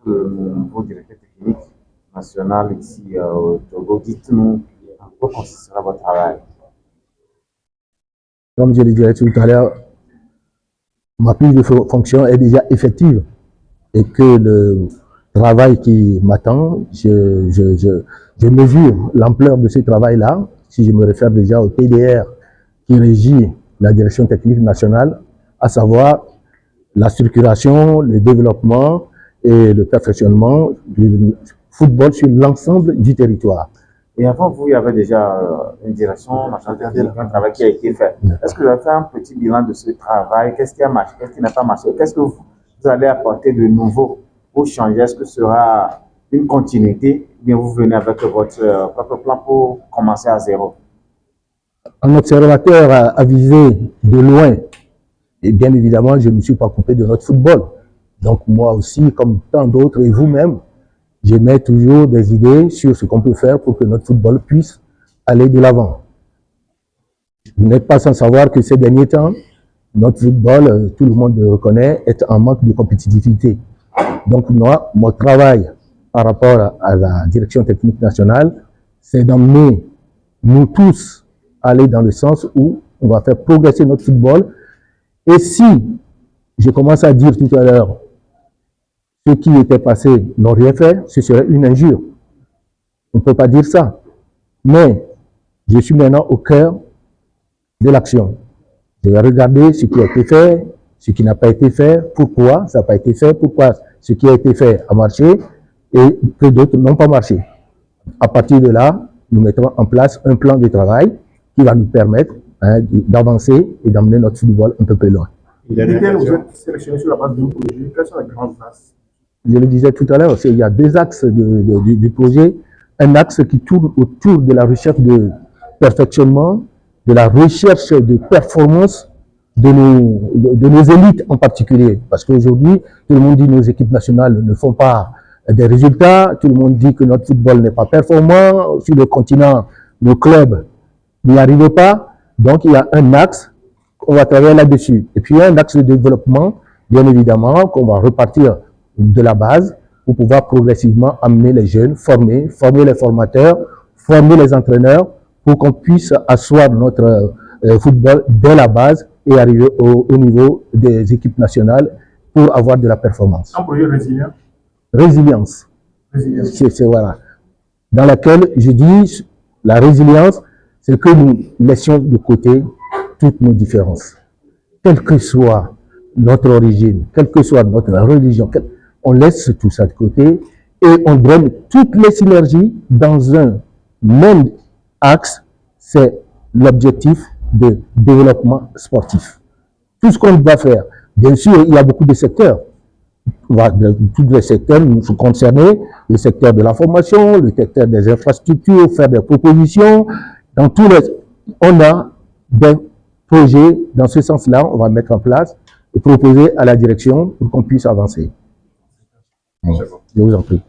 Le nouveau directeur technique national ici au Togo, dites-nous en quoi consistera votre travail. Comme je le disais tout à l'heure, ma prise de fonction est déjà effective et que le travail qui m'attend, je mesure l'ampleur de ce travail-là, si je me réfère déjà au TDR qui régit la direction technique nationale, à savoir la structuration, le développement et le perfectionnement du football sur l'ensemble du territoire. Et avant vous, il y avait déjà une direction nationale technique, un travail qui a été fait. Est-ce que vous avez fait un petit bilan de ce travail? Qu'est-ce qui a marché? Qu'est-ce qui n'a pas marché? Qu'est-ce que vous allez apporter de nouveau pour changer? Est-ce que ce sera une continuité? Ou bien vous venez avec votre propre plan pour commencer à zéro? Un observateur avisé de loin, et bien évidemment, je ne me suis pas coupé de notre football. Donc moi aussi, comme tant d'autres et vous-même, je mets toujours des idées sur ce qu'on peut faire pour que notre football puisse aller de l'avant. Vous n'êtes pas sans savoir que ces derniers temps, notre football, tout le monde le reconnaît, est en manque de compétitivité. Donc moi, mon travail par rapport à la direction technique nationale, c'est d'emmener nous tous à aller dans le sens où on va faire progresser notre football. Et si, je commence à dire tout à l'heure, ceux qui étaient passés n'ont rien fait, ce serait une injure. On ne peut pas dire ça. Mais je suis maintenant au cœur de l'action. Je vais regarder ce qui a été fait, ce qui n'a pas été fait, pourquoi ça n'a pas été fait, pourquoi ce qui a été fait a marché et que d'autres n'ont pas marché. À partir de là, nous mettrons en place un plan de travail qui va nous permettre d'avancer et d'emmener notre football un peu plus loin. Vous êtes sélectionné sur la base d'un projet. Quelles sont les grandes axes? Je le disais tout à l'heure, il y a deux axes du projet. Un axe qui tourne autour de la recherche de perfectionnement, de la recherche de performance de nos élites en particulier. Parce qu'aujourd'hui, tout le monde dit que nos équipes nationales ne font pas des résultats, tout le monde dit que notre football n'est pas performant, sur le continent, nos clubs n'y arrivent pas. Donc il y a un axe, on va travailler là-dessus. Et puis il y a un axe de développement, bien évidemment, qu'on va repartir de la base pour pouvoir progressivement amener les jeunes, former les formateurs, former les entraîneurs pour qu'on puisse asseoir notre football dès la base et arriver au niveau des équipes nationales pour avoir de la performance. Un projet résilient. Résilience. C'est voilà. Dans laquelle je dis, la résilience, c'est que nous laissions de côté toutes nos différences. Quelle que soit notre origine, quelle que soit notre religion, on laisse tout ça de côté et on donne toutes les synergies dans un même axe, c'est l'objectif de développement sportif. Tout ce qu'on va faire, bien sûr, il y a beaucoup de secteurs. Tous les secteurs nous sont concernés, le secteur de la formation, le secteur des infrastructures, faire des propositions. Dans tous les, on a des projets dans ce sens-là, on va mettre en place et proposer à la direction pour qu'on puisse avancer. Je vous en prie.